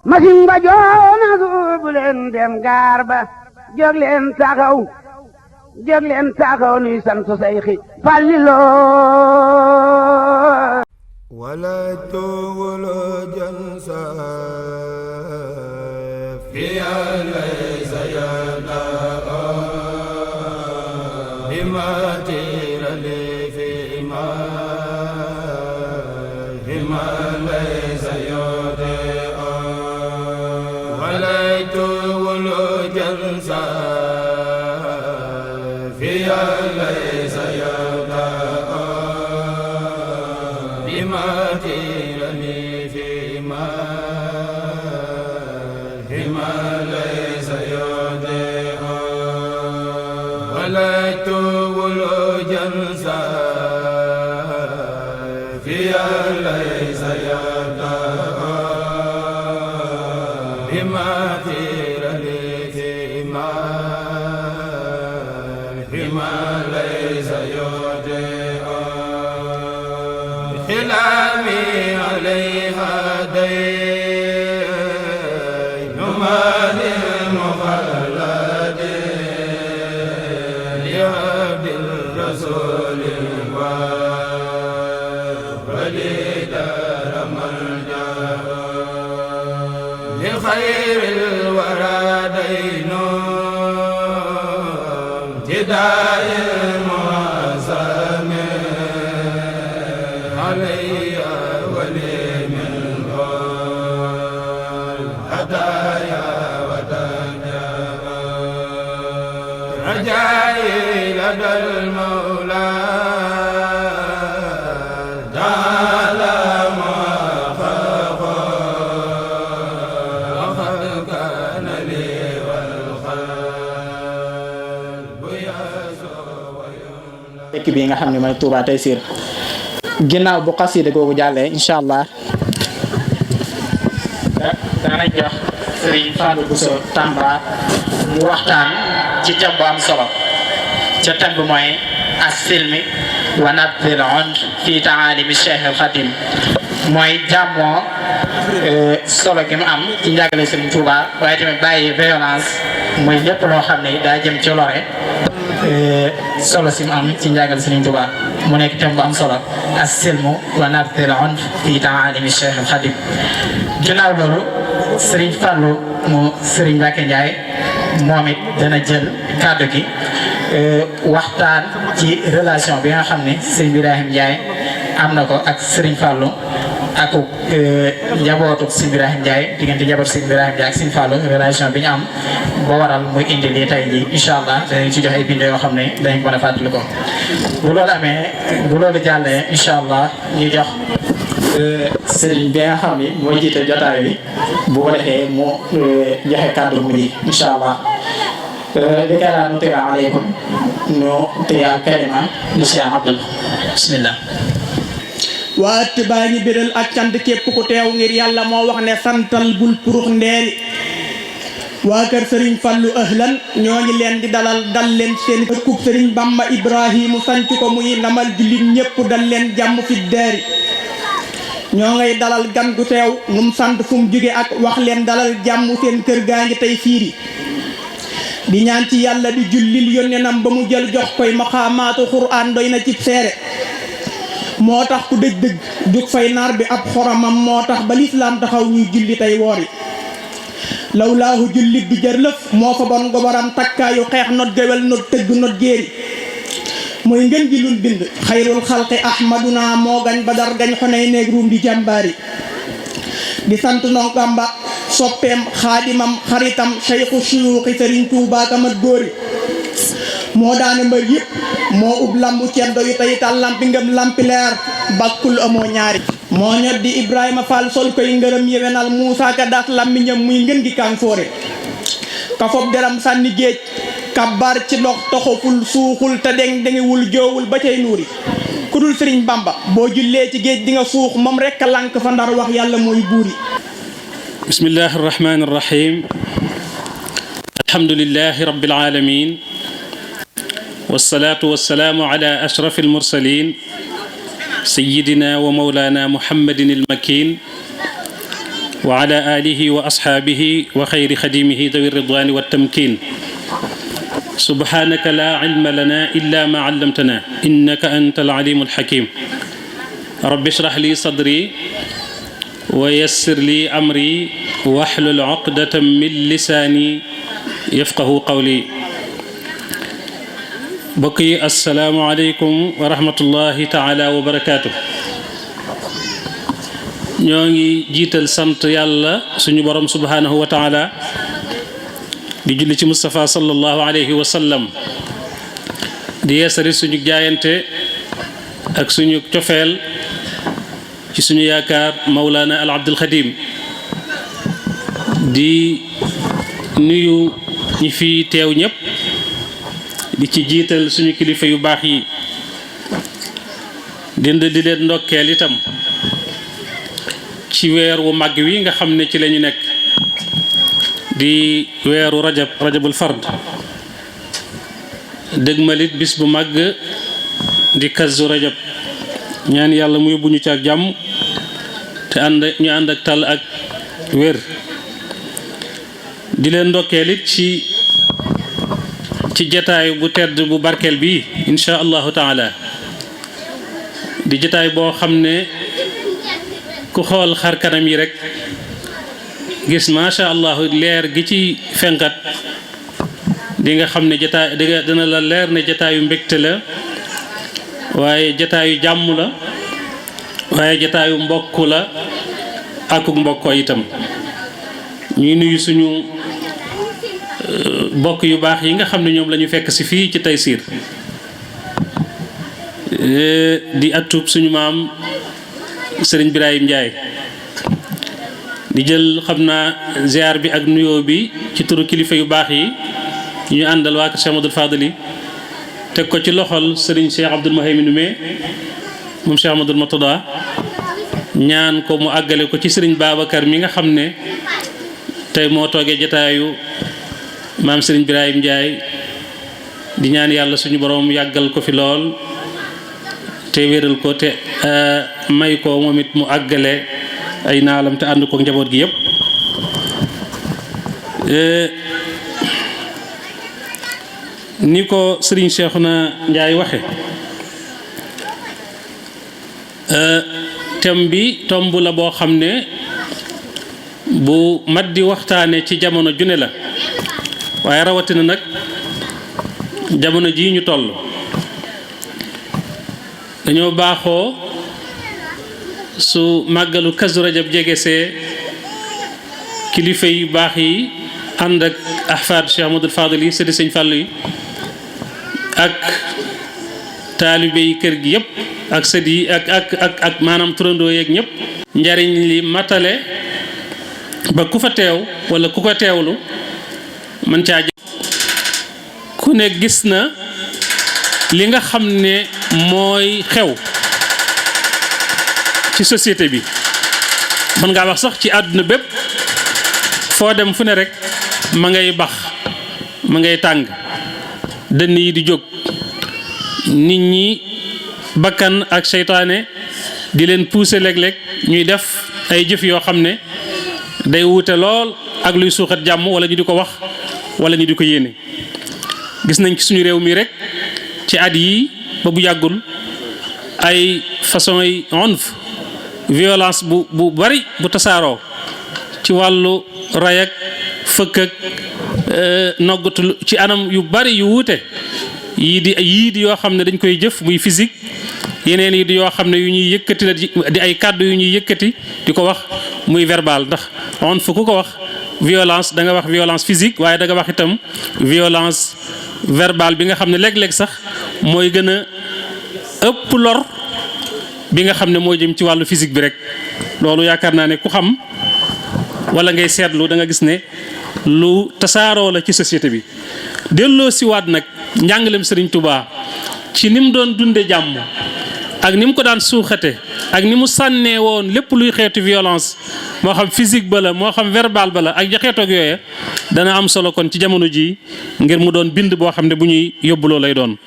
masin ba joona suubu leen dem gaar ba jóg leen taxaw nuy sant Seyxi Falilu wala tuwulu jansa fi alaysa yada bima tirali fi ma bima laysa yada wala tuwulu jansa fi alaysa yada dëkk bi nga xam ne mooy Touba Taysiir ginnaaw bu xasida googu jàllee incha allah danañ jox Serigne Fallou Bousso Tamba mu waxtaan ci thème bu am solo ca thème bi mooy as-silmi wa nabdil unf fi taalimi Cheikh al Khadim mooy jàmmoo solo gi mu am ci njàngale Serigne Touba waaye tamit bàyyi violence muy lépp loo xam ne daa jëm ci lore solo si mu am ci njàngale Serigne Touba mu nekk thème bu am solo as-silmu wa nabdil unf fi taalimi Cheikh al Khadim ginnaaw loolu Serigne Fallou mu Serigne Mbacké Ndiaye moom it dana jël kàddu gi waxtaan ci relation bi nga xam ne Serigne Ibrahima Ndiaye am na ko ak Serigne Fallou ak njabootu Serigne Ibrahima Ndiaye diggante njabootu Serigne Ibrahima Ndiaye ak Serigne Fallou relation bi ñu am ba waral muy indi lii tey jii incha allah danañ ci jox ay bind yoo xam ne danañ ko mën a fàttali ko bu loolu amee bu loolu jàllee incha allah ñu jox Serigne bi nga xam ne moo jiite jotaay bi bu ko defee mu joxe kàddu mu ji incha allah li kay laa nutiya aleykum nutiya kalima li Cheikh Abdou bismillah waat baa ngi biral ak cant képp ku teew ngir yàlla moo wax ne santal bul purux ndeeri waa kër Serigne Fallou ahlan ñoo ngi leen di dal leen seen ëkkub Serigne Bamba Ibrahimu sanc ko muy namal jullit ñépp dal leen jàmm fi deeri ñoo ngay dalal gan gu teew num sant fu mu jóge ak wax leen dalal jàmm seen kër gaa ngi tey fiiri di ñaan ci yàlla di jullil yónnenam ba mu jël jox koy maqaamaatu Qur'aan doy na cib seere moo tax ku dëj dëgg jug fay naar bi ab xoromam moo tax ba lislaam taxaw ñuy julli tey woori lawlaahu jullit bi jër lëf moo fa bon gobaram takkaayu xeex not géwél not tëgg not géeri mooy ngën ji lul bind xayrul xalqi ahmaduna moo gañ badar gañ xoney neeg ruum di jàmbaari di sant nongamba soppeem xaadimam xaritam cheikhu suyuuxi Sëriñ Tuubaa ka mat góori moo daane mbër yëpp moo ub lambu ceddo yu tey tal lampi ngëm lampi leer bakkul amoo ñaari moo ñot di Ibrahima Fall sol koy ngërëm yewenal Muusaa ka daas lammiñam muy ngën gi kan foore ka fob deram sànni géej kabbar ci ndox toxoful suuxul te dengewul joowul ba cay nuuri ku dul Sëriñ Bamba boo jullee ci géej di nga suux moom rekk a lànk fa ndar wax yàlla mooy buuri bismillahi arrahmani irrahim alhamdulilahi rabbil alamin wasalaatu wasalaamu ala ashraf almursalin sayidina wa maulana muhammadin almakin wa ala alihi wa ashaabihi wa xayri xadimihi dawi ridwani wa tamkin subhanaka la ilma lana illa ma allamtana innaka anta alalimu alhakim rabbi shrah li sadri wa yassir li amri wahlul uqdatan min lisaani yafqahu qawli mbokk yi assalaamu aleykum wa rahmatullahi taala wa barakaatu. ñoo ngi jiital sant yàlla suñu borom subhanahu wa taala di julli ci Mustafa sallallahu alayhi wa sallam di yeesari suñu jaayante ak suñu cofeel ci suñu yaakaar Mawlana al Abdul Xadim di nuyu ñi fi teew ñëpp di ci jiital suñu kilifa yu baax yi di leen ndokkeel itam ci weer wu màgg wi nga xam ne ci lañu nekk di weeru rajabul fard dëgmalit bis bu màgg di kazu rajab ñaan yàlla mu yóbbu ñu ci ak jàmm te ñu ànd ak tal ak wér di leen ndokkeel it ci jataay bu tedd bu barkeel bi insha allahu taala di jataay boo xam ne ku xool xar kanam yi rek gis macha allah leer gi ci fenkat di nga xam ne jataay dina la leer ne jataayu mbégte la waaye jataayu jàmm la waaye jataayu mbokk la akuk mbokkoo itam ñuy nuyu suñu bokk yu baax yi nga xam ne ñoom la ñu fekk si fii ci Taysiir di atub suñu maam Sëriñ Birahim Ndiaye di jël xam naa ziar bi ak nuyoo bi ci turu kilifa yu baax yi ñu àndal waa Cheikh Amadou Fadali teg ko ci loxol Sëriñ Cheikh Abdoul Mahayminu moom Cheikh Amadou Matada ñaan ko mu àggale ko ci Sëriñ Babacar mi nga xam ne tey moo toogee jataayu maam Sëriñ Birahim Ndiaye di ñaan yàlla suñu borom yàggal ko fi lool te wéral ko te may ko moom it mu àggale ay naalam te ànd ko njaboot gi yépp ni ko Sëriñ Cheikhouna Ndiaye waxe thème bi tomb la boo xam ne bu mat di waxtaane ci jamono june la waaye rawatina nag jamono jii ñu toll dañoo baaxoo su màggalu Kazu Rajab jegesee kilifa yu baax yi ànd ak ahfaad Cheikh Amadou Fadal yi sëdi sëñ Fàllu yi ak taalibe yi kër gi yëpp ak sëd yi ak maanaam turandoo yeeg ñëpp njariñ li matale ba ku fa teew wala ku ko teewlu mën caa ku ne gis na li nga xam ne mooy xew ci société bi mën ngaa wax sax ci àdduna bépp foo dem fu ne rek ma ngay bax ma ngay tàng dënn yi di jóg nit ñi bakkan ak seytaane di leen pousser léeg-léeg ñuy def ay jëf yoo xam ne day wuute lool ak luy suuxat jàmm wala ñu di ko wax wala ñu di ko yéene gis nañ ci suñu réew mi rek ci at yii ba bu yàggul ay façon yi onf violence bu bari bu tasaaroo ci wàllu ray ak fëkk ak noggatu ci anam yu bari yu wuute yii di yoo xam ne dañ koy jëf muy physique yeneen yi di yoo xam ne yu ñuy yëkkati la di ay kàddu yu ñuy yëkkati di ko wax muy verbal ndax on fu ku ko wax violence da nga wax violence physique waaye da nga wax itam violence verbale bi nga xam ne léeg-léeg sax mooy gën a ëpp lor bi nga xam ne moo jëm ci wàllu physique bi rek loolu yaakaar naa ne ku xam wala ngay seetlu da nga gis ne lu tasaaroo la ci société bi delloo siwaat nag njàngalem Sëriñ Tuubaa ci ni mu doon dunde jàmm ak ni mu ko daan suuxate ak ni mu sànnee woon lépp luy xeetu violence moo xam physique ba la moo xam verbal ba la ak jaxeetoog yooye dana am solo kon ci jamono ji ngir mu doon bind boo xam ne bu ñuy yóbbuloo lay doon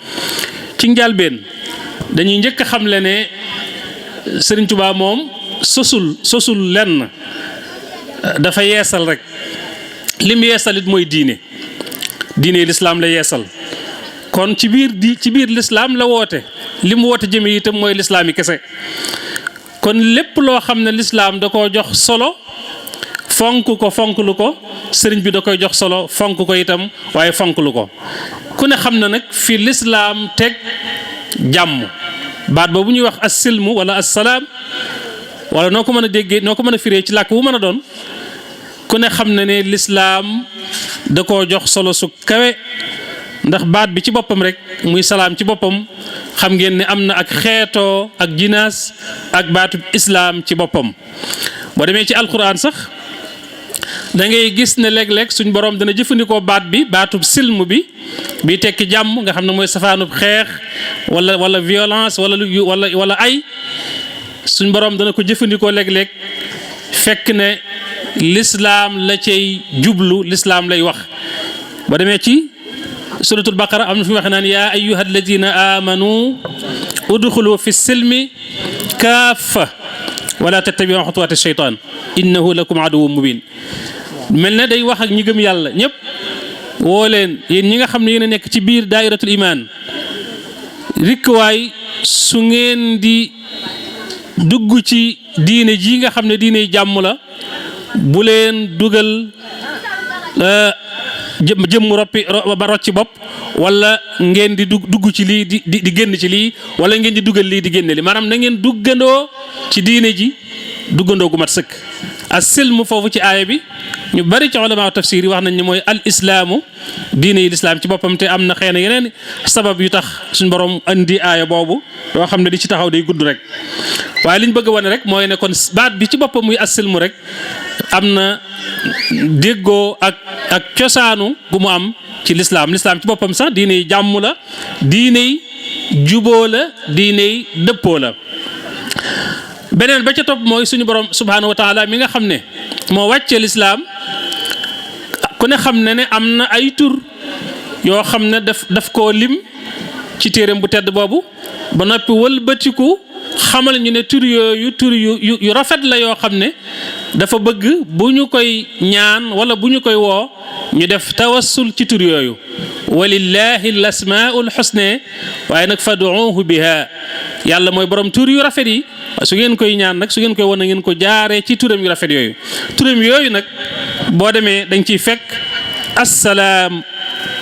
ci njàlbeen dañuy njëkk a xamle ne Sëriñ Tuubaa moom sosul lenn dafa yeesal rek lim yeesalit mooy diine lislaam la yeesal kon ci biir lislaam la woote li mu woote jëme itam mooy lislaam yi kese kon lépp loo xam ne lislaam da koo jox solo fonk lu ko sëriñ bi da koy jox solo fonk ko itam waaye fonk lu ko ku ne xam na nag fi lislaam teg jàmm baat boobu ñuy wax as-silmu wala as-salaam wala noo ko mën a déggee noo ko mën a firee ci làkk wu mën a doon ku ne xam na ne lislaam da koo jox solo su kawe ndax baat bi ci boppam rek muy salaam ci boppam xam ngeen ne am na ak xeetoo ak jinaas ak baatub islaam ci boppam boo demee ci alquran sax da ngay gis ne léeg-léeg suñ borom dana jëfandikoo baatub silm bi tekki jàmm nga xam ne mooy safaanub xeex wala violence wala ay suñ borom dana ko jëfandikoo léeg-léeg fekk ne lislaam la cay jublu lislaam lay wax boo demee ci suratul baqara am na fi waxe naan yaa ayyuha alladina amanu udxulu fi silmi kaafa wala tattabiu xutuwaati sheytaan innahu lakum aduwwun mubin mel ne day wax ak ñi gëm yàlla ñëpp woo leen yéen ñi nga xam ne yéen a nekk ci biir daayiratul imaan rikkuwaay su ngeen di dugg ci diine ji nga xam ne diine jàmm la bu leen dugal jëmm rocci bopp wala ngeen di dugg ci lii di génn ci lii wala ngeen di dugal lii di génne li maanaam na ngeen duggandoo ci diine ji duggandoo gu mat sëkk as-silmu foofu ci aaya bi ñu bari ci ulama tafsir yi wax nañ ne mooy al islaamu diine yi lislaam ci boppam te am na xëy na yeneen sabab yu tax suñ borom andi aaya boobu loo xam ne di ci taxaw day gudd rek waaye liñ bëgg a wane rek mooy ne kon baat bi ci boppam muy as-silmu rek am na déggoo ak cosaanu bu mu am ci lislaam ci boppam sax diine yi jàmm la diine yi juboo la diine yi dëppoo la beneen ba ca topp mooy suñu borom subhaanahu wa taala mi nga xam ne moo wàccee lislaam ku ne xam ne am na ay tur yoo xam ne daf koo lim ci téereem bu tedd boobu ba noppi wëlbatiku xamal ñu ne tur yooyu tur yu rafet la yoo xam ne dafa bëgg bu ñu koy ñaan wala bu ñu koy woo ñu def tawassul ci tur yooyu walillahi al asmaul husna waaye nag faduuhu biha yàlla mooy borom tur yu rafet yi su ngeen koy ñaan nag su ngeen koy won na ngeen ko jaaree ci turam yu rafet yooyu turam yooyu nag boo demee dañ ciy fekk assalaam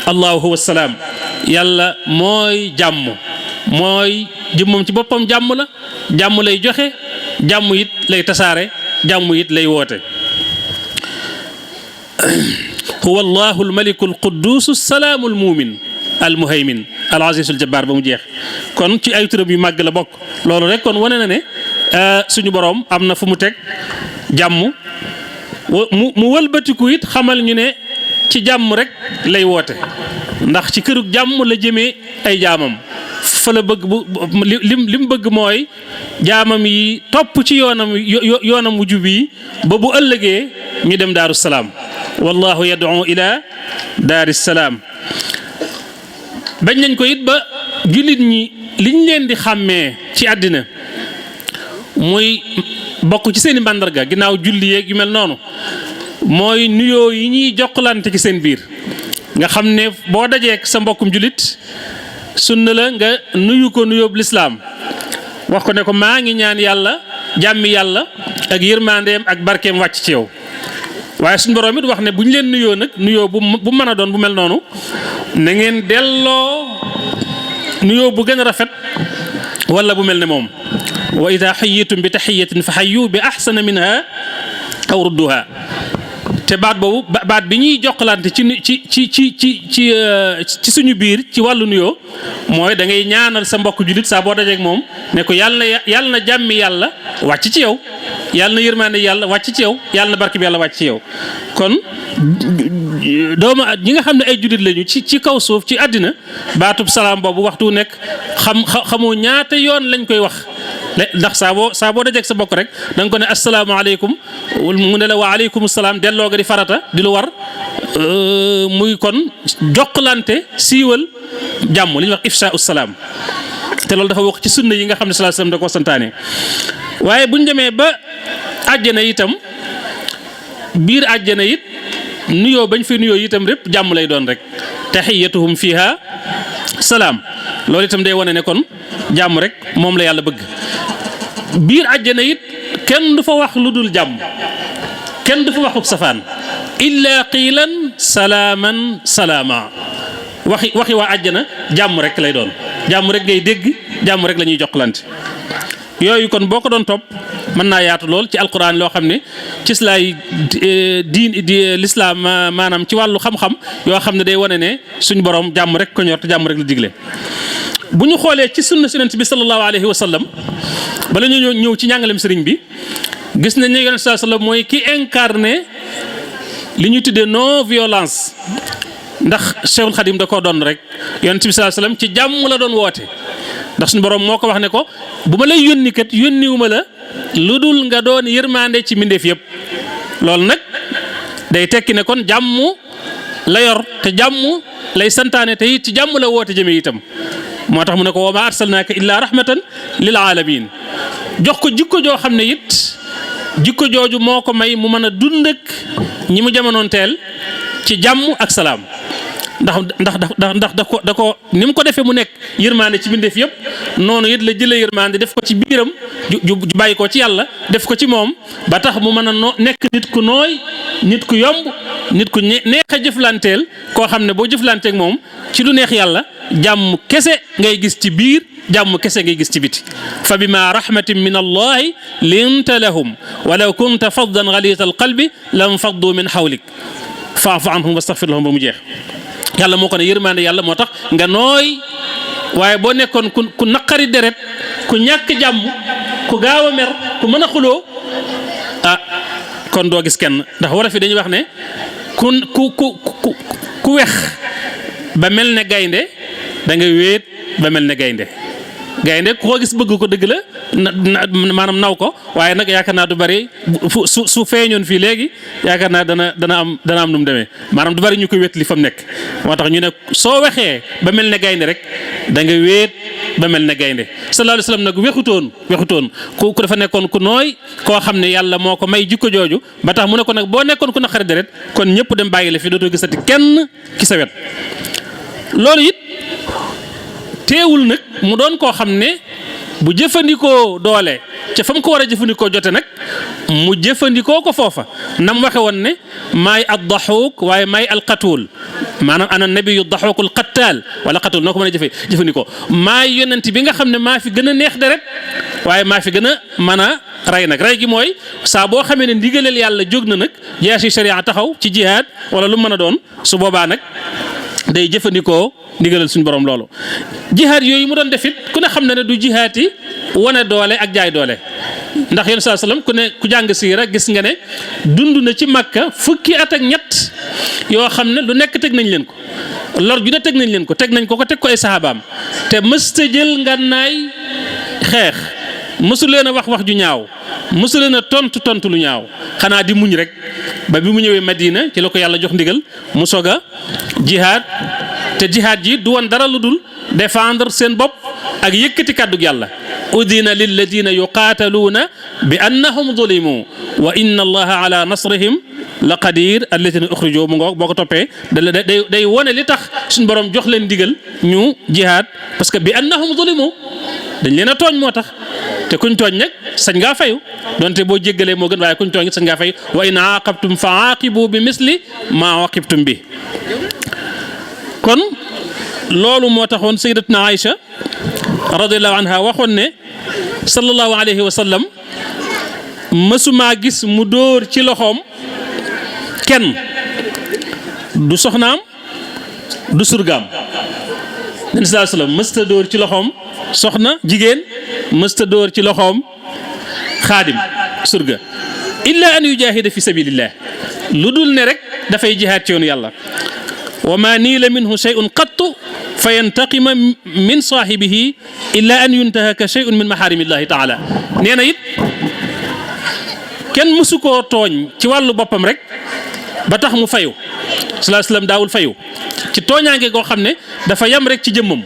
allahu huwa salaam yàlla mooy jàmm mooy jëmmam ci boppam jàmm la jàmm lay joxe jàmm it lay tasaare jàmm it lay woote huwa allahu almaliku alquddus salaamu almumin almuhaymin alaziz aljabbar ba mu jeex kon ci ay turam yu màgg la bokk loolu rek kon wane na ne suñu boroom am na fu mu teg jàmm mu wëlbatiku it xamal ñu ne ci jàmm rek lay woote ndax ci kërug jàmm la jëmee ay jaamam fa la bëgg li mu bëgg mooy jaamam yi topp ci yoonam wu jub yi ba bu ëllëgee ñu dem daaru salaam wallahu yad'u ila daari salaam bañ nañ ko it ba jullit ñi liñ leen di xàmmee ci àddina muy bokk ci seen i màndarga ginnaaw julli yeeg yu mel noonu mooy nuyoo yi ñuy jokkalante ci seen biir nga xam ne boo dajeek sa mbokkum jullit sunna la nga nuyu ko nuyoob lislaam wax ko ne ko maa ngi ñaan yàlla jàmmi yàlla ak yërmandeem ak barkeem wàcc ci yow waaye suñu borom it wax ne bu ñu leen nuyoo nag nuyoo bu mën a doon bu mel noonu na ngeen delloo nuyoo bu gën a rafet wala bu mel ne moom wa ida xayitum bi taxiyatin fa xayu bi axsana minha aw rudduha te baat boobu baat bi ñuy jokkalante ci suñu biir ci wàllu nuyoo mooy da ngay ñaanal sa mbokk jullit saa boo dajeek moom ne ko yàlla na jàmmi yàlla wàcc ci yow yàlla na yërmaande yàlla wàcc ci yow yàlla na barke bi yàlla wàcc ci yow kon doomu ñi nga xam ne ay jullit lañu ci kaw suuf ci àddina baatub salaam boobu waxtu nekk xamoo ñaata yoon lañ koy wax ndax saa boo dajeek sa bokk rek da nga ko ne asalaamaaleykum mu ne la wa aleykum salaam delloo nga di farata di lu war muy kon jokkalante siiwal jàmm li ñuy wax ifshaa'u salaam te loolu dafa bokk ci sunna yi nga xam ne sallallahu alayhi wasallam da ko santaane waaye bu ñu demee ba àjjana itam biir àjjana it nuyoo bañ fi nuyoo itam répp jàmm lay doon rek tahiyyatuhum fiha salaam loolu itam day wane ne kon jàmm rek moom la yàlla bëgg. biir àjjana it kenn du fa wax lu dul jàmm kenn du fa waxub safaan illa qiilan salaaman salaama waxi waa àjjana jàmm rek lay doon jàmm rek ngay dégg jàmm rek la ñuy jokkalante. yooyu kon boo ko doon topp mën naa yaatu lool ci alquran loo xam ne ci islaay lislaam maanaam ci wàllu xam-xam yoo xam ne day wane ne suñ borom jàmm rek ko ñor te jàmm rek la digle. bu ñu xoolee ci sunna Yonent bi sallallahu alayhi wa sallam bala ñu ñëw ci njàngalem sëriñ bi gis nañ ne Yonent sallallahu alayhi wa sallam mooy ki incarné li ñuy tuddee non violence ndax Cheikhul Khadim da koo doon rek Yonent bi sallallahu alayhi wa sallam ci jàmm la doon woote. ndax suñu borom moo ko wax ne ko bu ma lay yónni kat yónniwuma la lu dul nga doon yërmande ci mbindeef yëpp loolu nag day tekki ne kon jàmm la yor te jàmm lay santaane te it ci jàmm la woote jëme itam moo tax mu ne ko wa ma arsalnaaka illaa rahmatan lil alamin jox ko jikko joo xam ne it jikko jooju moo ko may mu mën a dund ak ñi mu jamonoon teel ci jàmm ak salaam. ndax da ko ni mu ko defee mu nekk yërmande ci bindeef yëpp noonu it la jëlee yërmande def ko ci biiram ju bàyyi ko ci yàlla def ko ci moom ba tax mu mën a nekk nit ku nooy nit ku yomb nit ku neex a jëflanteel koo xam ne boo jëflanteek moom ci lu neex yàlla jàmm kese ngay gis ci biir jàmm kese ngay gis ci biti. fa bima rahmatin min allahi linta lahum walaw kunta faddan ghalita alqalbi lam faddu min hawlik fa'fu anhum wastaghfir lahum ba mu jeex. yàlla moo ko ne yërmande yàlla moo tax nga nooy waaye boo nekkoon ku naqari deret ku ñàkk jàmm ku gaaw a mer ku mën a xuloo kon doo gis kenn ndax wala fi dañuy wax ne ku wex ba mel ne gaynde da nga wéet ba mel ne gaynde ku ko gis bëgg ko dëgg la maanaam naw ko waaye nag yaakaar naa du bari su feeñoon fii léegi yaakaar naa dana am nu mu demee maanaam du bari ñu koy wét li fa mu nekk moo tax ñu ne soo waxee ba mel ne gaynde rek da nga wéet ba mel ne gaynde sallallahu alayhi wasallam nag wexutoon ku dafa nekkoon ku nooy koo xam ne yàlla moo ko may jikko jooju ba tax mu ne ko nag boo nekkoon ku naqari deret kon ñëpp dem bàyyi la fi dootoo gisati kenn ki sa wet loolu it teewul nag mu doon koo xam ne bu jëfandikoo doole ca fa mu ko war a jëfandikoo jote nag mu jëfandikoo ko foofa nam waxe woon ne maay ad-daxuuk waaye maay al-qatuul maanaam ana nabiyu daxuukul qattaal wala qatuul noo ko mën a jëfandikoo maay yonent bi nga xam ne maa fi gën a neex deret waaye maa fi gën a mën a rey nag rey gi mooy saa boo xamee ne ndigaleel yàlla jóg na nag jaasi sharia taxaw ci jihaad wala lu mën a doon su boobaa nag day jëfandikoo ndigalal suñu borom loolu. jihaad yooyu mu doon def it ku ne xam na ne du jihaad yi wane doole ak jaay doole ndax yéen saa salaam ku jàng siira gis nga ne dund na ci Makka fukki at ak ñett yoo xam ne lu nekk teg nañ leen ko lor ju ne teg nañ leen ko teg ko ay sahabaam te mësta jël ngànnaay xeex mësu leen a wax ju ñaaw mësu leen a tontu lu ñaaw xanaa di muñ rek ba bi mu ñëwee Madina ci la ko yàlla jox ndigal mu soog a jihaad te jihaad ji du woon dara lu dul défendre seen bopp ak yëkkati kàddug yàlla udina lilladina yuqaataluuna bi annahum zulimu wa inna allaha ala nasrihim la qadir alladina uxrijoo mu nga boo ko toppee day wone li tax suñu borom jox leen ndigal ñu jihaad parce que bi annahum zulimu dañ leen a tooñ moo tax te kuñ tooñ nag sañ ngaa fayu donte boo jéggalee moo gën waaye kuñ tooñ sañ ngaa fayu wa in aaqabtum fa aaqibu bi misli ma aqibtum bi kon loolu moo taxoon sayyidatuna Aïcha radiyallahu anha waxoon ne sallallahu alayhi wa sallam mësumaa gis mu dóor ci loxoom kenn du soxnaam du surgaam nabi sallallahu alayhi wa sallam mësta dóor ci loxoom soxna jigéen mësta dóor ci loxoom xaadim surga illa an yujahida fi sabilillah lu dul ne rek dafay jihaad ci yoonu yàlla wa ma niila minhu shay'un qattu fa yantaqima min saahibihi illa an yuntahaka shay'un min maharimillahi taala nee na it kenn mësu koo tooñ ci wàllu boppam rek ba tax mu fayu sallallahu alayhi wasallam daawul fayu ci tooñaange goo xam ne dafa yam rek ci jëmmam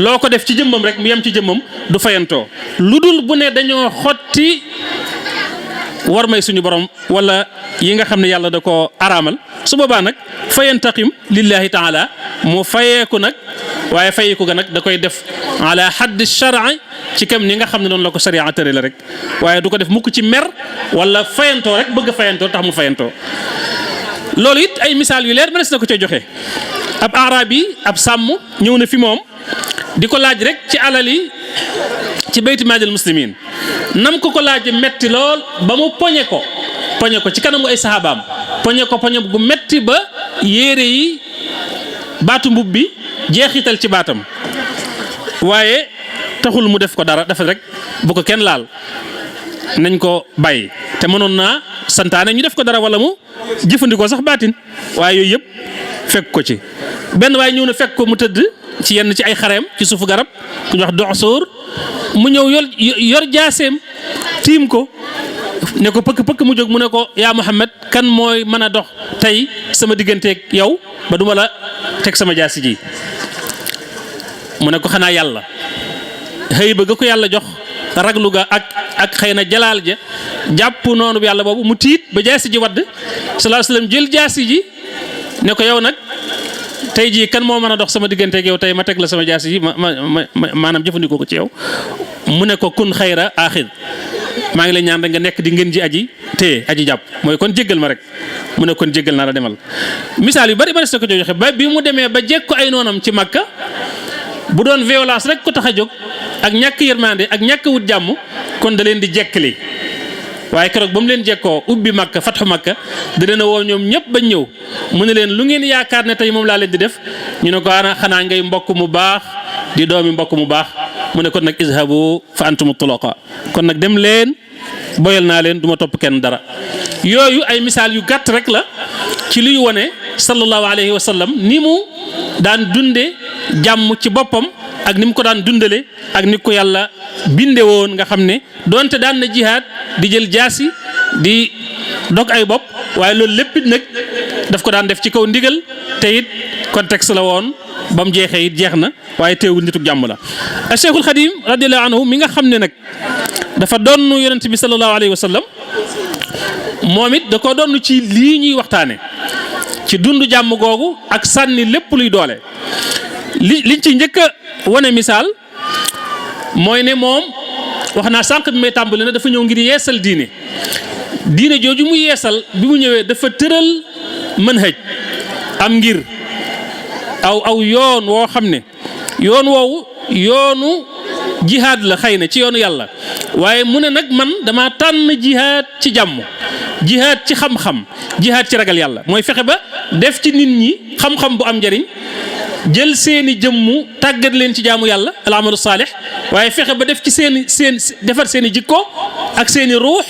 loo ko def ci jëmmam rek mu yem ci jëmmam du fayantoo lu dul bu ne dañoo xotti war may suñu borom wala yi nga xam ne yàlla da koo araamal su boobaa nag fayantaqim lillahi taala mu fayeeku nag waaye fayeeku ga nag da koy def ala hadd shar'i ci kam ni nga xam ne noonu la ko sharia tëre la rek waaye du ko def mukk ci mer wala fayantoo rek bëgg fayantoo tax mu fayantoo. loolu it ay misaal yu leer mënees na ko ca joxe ab arab yi ab sàmm ñëw na fi moom di ko laaj rek ci alal yi ci bayti maadil muslimin nam ko laaj metti lool ba mu poñe ko ci kanamu ay sahabaam poñe gu metti ba yére yi baatu mbub bi jeexital ci baatam waaye taxul mu def ko dara dafa rek bu ko kenn laal nañ ko bàyyi te mënoon naa santaane ñu def ko dara wala mu jëfandikoo sax baatin waaye yooyu yëpp fekk ko ci benn waaye ñëw na fekk ko mu tëdd ci yenn ci ay xareem ci suufu garab ku ñu wax doxsoor mu ñëw yor jaaseem tiim ko ne ko pëkk mu jóg mu ne ko yaa Muhammad kan mooy mën a dox tey sama digganteeg yow ba duma la teg sama jaasi ji mu ne ko xanaa yàlla xëy ba ga ko yàlla jox raglu ga ak xëy na jalaal ja jàpp noonu yàlla boobu mu tiit ba jaasi ji wadd sallallahu alayhi wasallam jël jaasi ji ne ko yow nag tey jii kan moo mën a dox sama digganteeg yow tey ma teg la sama jaasi ji maanaam jëfandikoo ko ci yow mu ne ko kun xayra aaxid maa ngi lay ñaan rek nga nekk di ngeen ji aji jàpp mooy kon jéggal ma rek mu ne kon jéggal naa la demal. misaal yu bari bari sa ko joxe ba bi mu demee ba jekk ko ay noonam ci Makka bu doon violence rek ko tax a jóg ak ñàkk yërmande ak ñàkk wut jàmm kon da leen di jekkali waaye keroog ba mu leen jekkoo ubbi Makka fatxu Makka da leen a woo ñoom ñëpp bañ ñëw mu ne leen lu ngeen yaakaar ne tey moom laa leen di def ñu ne ko xanaa ngay mbokk mu baax di doomi mbokk mu baax mu ne kon nag izhabu fa antum tulaqa kon nag dem leen boyal naa leen du ma topp kenn dara. yooyu ay misaal yu gàtt rek la ci luy wone sallallahu alayhi wa sallam ni mu daan dunde jàmm ci boppam ak ni mu ko daan dundale ak ni ko yàlla binde woon nga xam ne donte daan na jihaad di jël jaasi di dog ay bopp waaye loolu lépp it nag daf ko daan def ci kaw ndigal te it contexte la woon ba mu jeexee it jeex na waaye teewul nituk jàmm la. Cheikhul Khadim radiyallahu anhu mi nga xam ne nag dafa doon yonent bi sallallahu alayhi wa sallam moom it da ko doon ci lii ñuy waxtaane ci dund jàmm googu ak sànni lépp luy doole liñ ci njëkk a wane misaal mooy ne moom wax naa sànq bi may tàmbali na dafa ñëw ngir yeesal diine jooju mu yeesal bi mu ñëwee dafa tëral manhaj am ngir aw yoon woo xam ne yoon woowu yoonu jihaad la xëy na ci yoonu yàlla waaye mu ne nag man dama tànn jihaad ci jàmm jihaad ci xam-xam jihaad ci ragal yàlla mooy fexe ba def ci nit ñi xam-xam bu am njariñ jël seeni jëmmu tàggat leen ci jaamu yàlla al amalu saalih waaye fexe ba def ci defar seeni jikko ak seeni ruux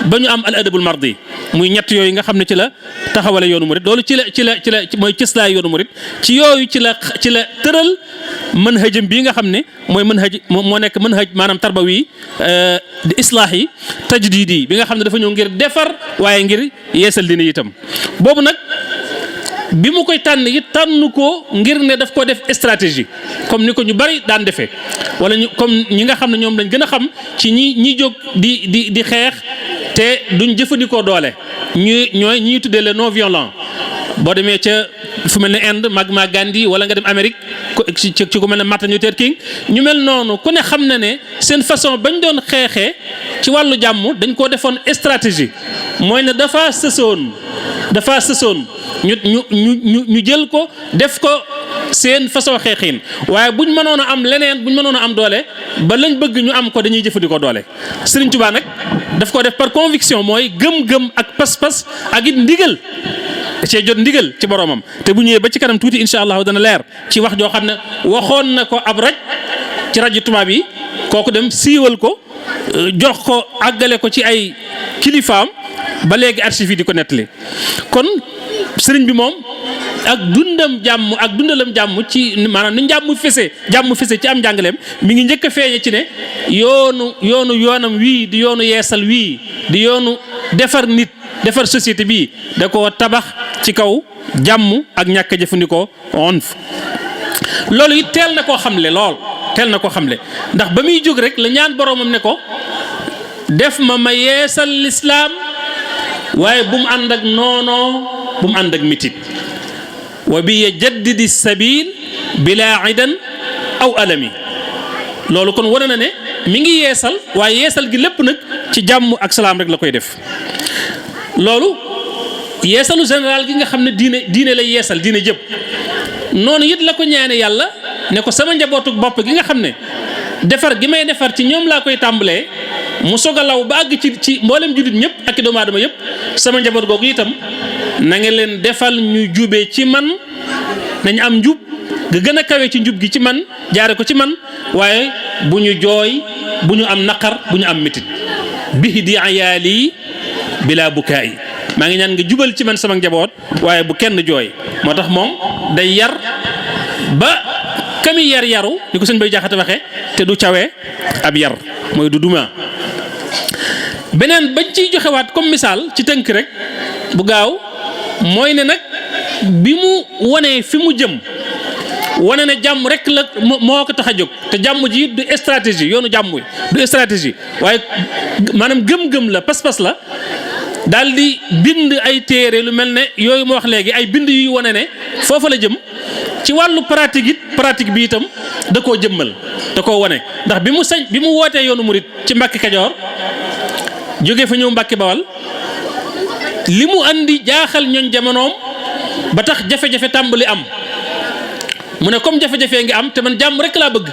ba ñu am al adabul mardi muy ñett yooyu nga xam ne ci la taxawale yoonu murid loolu ci la mooy cëslaay yoonu murid ci yooyu ci la tëral manhajam bii nga xam ne mooy manhaj moo nekk manhaj maanaam tarbawi di islaax yi tajdidi bi nga xam ne dafa ñëw ngir defar waaye ngir yeesal dina itam boobu nag bi mu koy tànn it tànn ko ngir ne daf ko def stratégie comme ni ko ñu bari daan defee wala comme ñi nga xam ne ñoom lañ gën a xam ci ñi jóg di xeex te duñ jëfandikoo doole ñuy tuddee le non violent boo demee ca fu mel ne Inde Mahatma Gandhi wala nga dem Amérique ci ku mel ne Martin Luther King ñu mel noonu ku ne xam na ne seen façon bañ doon xeexee ci wàllu jàmm dañ koo defoon stratégie mooy ne dafa sësoon ñu jël ko def ko seen façon xeexin waaye buñ mënoon a am leneen buñ mënoon a am doole ba lañ bëgg ñu am ko dañuy jëfandikoo doole. Serigne Touba nag daf ko def par conviction mooy gëm-gëm ak pas-pas ak it ndigal cee jot ndigal ci boromam te bu ñëwee ba ci kanam tuuti incha allah dana leer ci wax joo xam ne waxoon na ko ab ci rajo tubaab yi kooku dem siiwal ko jox ko àggale ko ci ay kilifaam ba léegi archive yi di ko nettali kon. sëriñ bi moom ak dundalam jàmm ci maanaam ni jàmm fese ci am njàngaleem mi ngi njëkk a feeñe ci ne yoonam wii di yoonu yeesal wii di yoonu defar nit defar société bii da ko tabax ci kaw jàmm ak ñàkk a jëfandikoo onf loolu it teel na koo xamle ndax ba muy jóg rek la ñaan boromam ne ko def ma yeesal lislaam waaye bu mu ànd ak noonoo bu mu ànd ak mitit wa bi yajaddidi sabil bila idan aw alami loolu kon wane na ne mi ngi yeesal waaye yeesal gi lépp nag ci jàmm ak salaam rek la koy def loolu yeesalu général gi nga xam ne diine lay yeesal diine jëpp noonu it la ko ñaane yàlla ne ko sama njabootu bopp gi nga xam ne defar gi may defar ci ñoom laa koy tàmbalee mu soog a law ba àgg ci mboolem jullit ñëpp ak i doomu aadama yëpp sama njaboot googu itam na nga leen defal ñu jubee ci man nañ am njub ga gën a kawe ci njub gi ci man jaare ko ci man waaye bu ñu jooy bu ñu am naqar bu ñu am mitit bihi di ayaali bila bukaay maa ngi ñaan nga jubal ci man sama njaboot waaye bu kenn jooy moo tax moom day yar ba kami yaru ni ko sëñ Bay Jaxate waxee te du cawee ab yar mooy du duma beneen bañ ciy joxewaat comme misaal ci tënk rek bu gaaw mooy ne nag bi mu wonee fi mu jëm wane ne jàmm rek la moo ko tax a jóg te jàmm ji du stratégie yoonu jàmm du stratégie waaye maanaam gëm-gëm la pas-pas la daal di bind ay téere lu mel ne yooyu ma wax léegi ay bind yuy wane ne foofa la jëm ci wàllu pratique bi itam da koo jëmmal da koo wane ndax bi mu wootee yoonu murit ci Mbàkke Kajoor jóge fa ñëw Mbàkke Bawal li mu andi jaaxal ñooñ jamonoom ba tax jafe-jafe tàmbali am mu ne comme jafe-jafe ngi am te man jàmm rek laa bëgg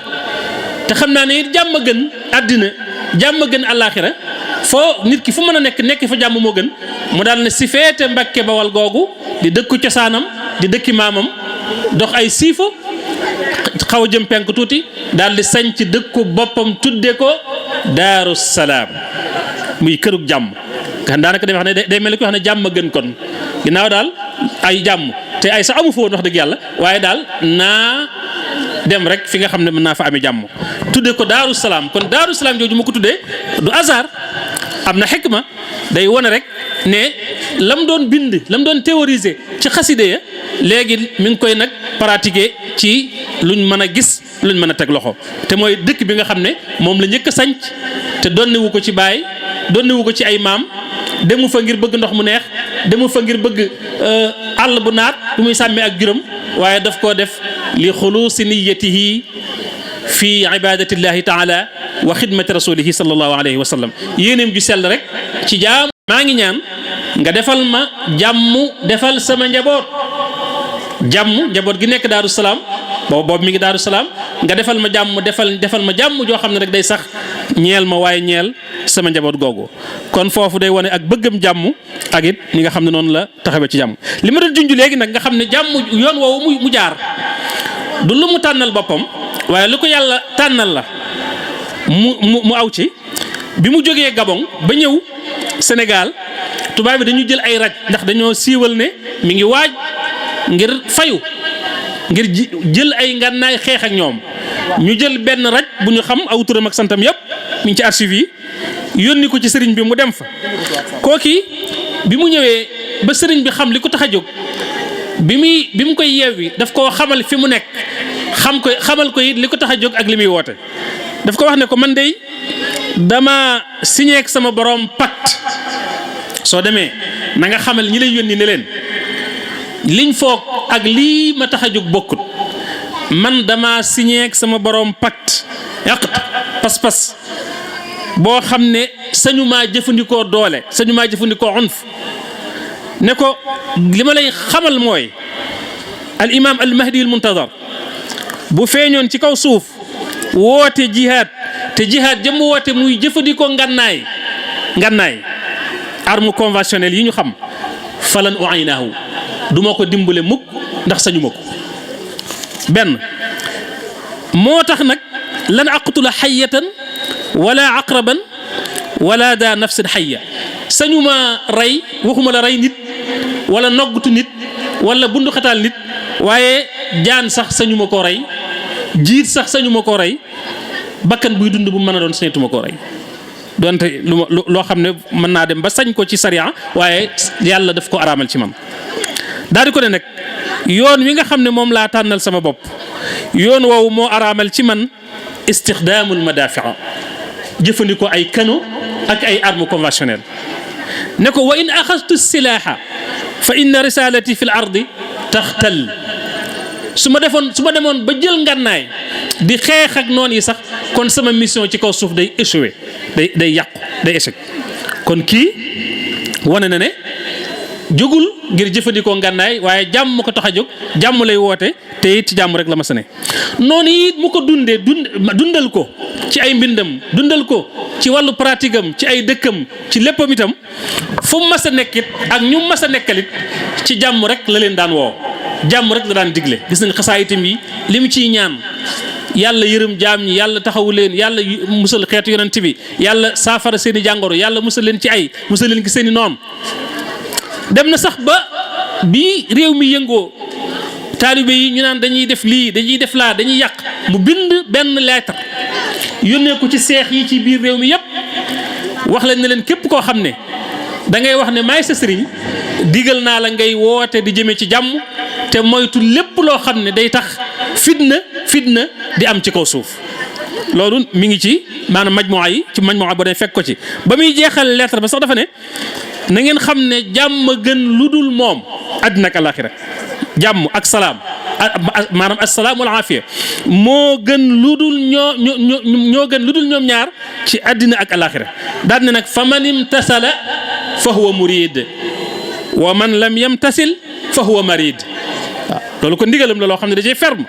te xam naa ne it jàmm gën àddina jàmm gën àllaaxira foo nit ki fu mën a nekk fa jàmm moo gën mu daal ne si feete Mbàkke Bawal googu di dëkku cosaanam di dëkki maamam dox ay siifo xaw a jëm penk tuuti daal di sañ ci dëkku boppam tudde ko Daaru Salaam muy kërug jàmm nga xam daanaka day wax ne day mel ni ko wax ne jàmm gën kon ginnaaw daal ay jàmm te ay sax amu fa woon wax dëgg yàlla waaye daal naa dem rek fi nga xam ne mën naa fa amee jàmm tudde ko Daaru Salaam kon Daaru Salaam jooju ma ko tuddee du hasard am na xikma day wone rek ne lam doon bind lam doon théoriser ci xaside ya léegi mi ngi koy nag pratiquer ci luñ mën a gis luñ mën a teg loxo te mooy dëkk bi nga xam ne moom la njëkk a sanc te donnewu ko ci baay donnewu ko ci ay maam demu fa ngir bëgg ndox mu neex demu fa ngir bëgg àll bu naat bu muy sàmmee ak juróom waaye daf koo def li xuluusi niyatihi fi ibadatillahi taala wa xidmati rasulihi sallallahu alayhi wa sallam yéeneem ju sell rek ci jaam maa ngi ñaan nga defal ma jàmm defal sama njaboot gi nekk Daaru Salaam boobu mi ngi Daaru Salaam nga defal ma jàmm defal ma jàmm joo xam ne rek day sax ñeel ma waaye ñeel sama njaboot googu kon foofu day wane ak bëggam jàmm ak it ñi nga xam ne noonu la taxawee ci jàmm li ma doon junj léegi nag nga xam ne jàmm yoon woowu mu jaar du lu mu tànnal boppam waaye lu ko yàlla tànnal la mu aw ci bi mu jógee Gabon ba ñëw Sénégal tubaab bi dañu jël ay raj ndax dañoo siiwal ne mi ngi waaj ngir fayu ngir jël ay ngànnaay xeex ak ñoom ñu jël benn raj bu ñu xam aw turam ak santam yëpp mi ngi ci archive yi yónni ko ci sëriñ bi mu dem fa kooki bi mu ñëwee ba sëriñ bi xam li ko tax a jóg bi mu koy yeewi daf koo xamal fi mu nekk xamal ko it li ko tax a jóg ak li muy woote daf ko wax ne ko man dey dama signé ak sama borom pacte soo demee na nga xamal ñi lay yónni ne leen liñ foog ak lii ma tax a jóg bokkut man dama signé ak sama borom pacte yàqut pas-pas boo xam ne sañu maa jëfandikoo doole sañu maa jëfandikoo unf ne ko li ma lay xamal mooy al imam al mahdi al muntazar bu feeñoon ci kaw suuf woote jihaad te jihaad jëm woote muy jëfandikoo ngannaay arme conventionnelle yi ñu xam falan uaynaahu du ma ko dimbale mukk ndax sañu ma ko benn moo tax nag lan aqtula xayatan wala aqraban wala daa nafsin xayya sañu ma rey waxuma la rey nit wala noggutu nit wala bundu xataal nit waaye jaan sax sañu ma koo rey jiit sax sañu ma koo rey bakkan buy dund bu mën a doon sañatu ma koo rey donte loo xam ne mën naa dem ba sañ ko ci sariya waaye yàlla daf ko araamal ci man daal di ko ne nag yoon wi nga xam ne moom laa tànnal sama bopp yoon woowu moo araamal ci man istixdaamul madafia jëfandikoo ay kano ak ay armes conventionnelles ne ko wa in axastu silaaha fa inna risalati fi l ardi taxtal su ma demoon ba jël ngànnaay di xeex ak noon yi sax kon sama mission ci kaw suuf day échoué day yàqu day échec kon kii wane na ne jógul ngir jëfandikoo ngànnaay waaye jàmm ko tax a jóg jàmm lay woote te it ci jàmm rek la ma sa ne noonu it mu ko dundal ko ci ay mbindam dundal ko ci wàllu pratique am ci ay dëkkam ci léppam itam fu mu mas a nekkit ak ñu mas a nekkalit ci jàmm rek la leen daan woo jàmm rek la daan digle gis nañ xasaa itam yi li mu ciy ñaan yàlla yërëm jaam ñi yàlla taxawu leen yàlla musal xeetu yonent bi yàlla saafara seen i jàngoro yàlla musal leen ci ay musal leen ci seen i noon dem na sax ba bi réew mi yëngoo taalibe yi ñu naan dañuy def lii dañuy def laa dañuy yàq mu bind benn lettre yónnee ko ci seex yi ci biir réew mi yépp wax leen ne leen képp koo xam ne da ngay wax ne maay sa sëriñ digal naa la ngay woote di jëmee ci jàmm te moytu lépp loo xam ne day tax fitna di am ci kaw suuf loolu mi ngi ci maanaam majmuwa yi ci majmuwa ba day fekk ko ci ba muy jeexal lettre ba sax dafa ne na ngeen xam ne jàmm gën lu dul moom àddina ak alaxira jàmm ak salaam maanaam assalaam wal aafiya moo gën lu dul ñoo gën lu dul ñoom ñaar ci àddina ak alaxira daal ne nag fa man imtasala fa huwa murid wa man lam yamtasil fa huwa marid waaw loolu ko ndigalam la loo xam ne da cay ferme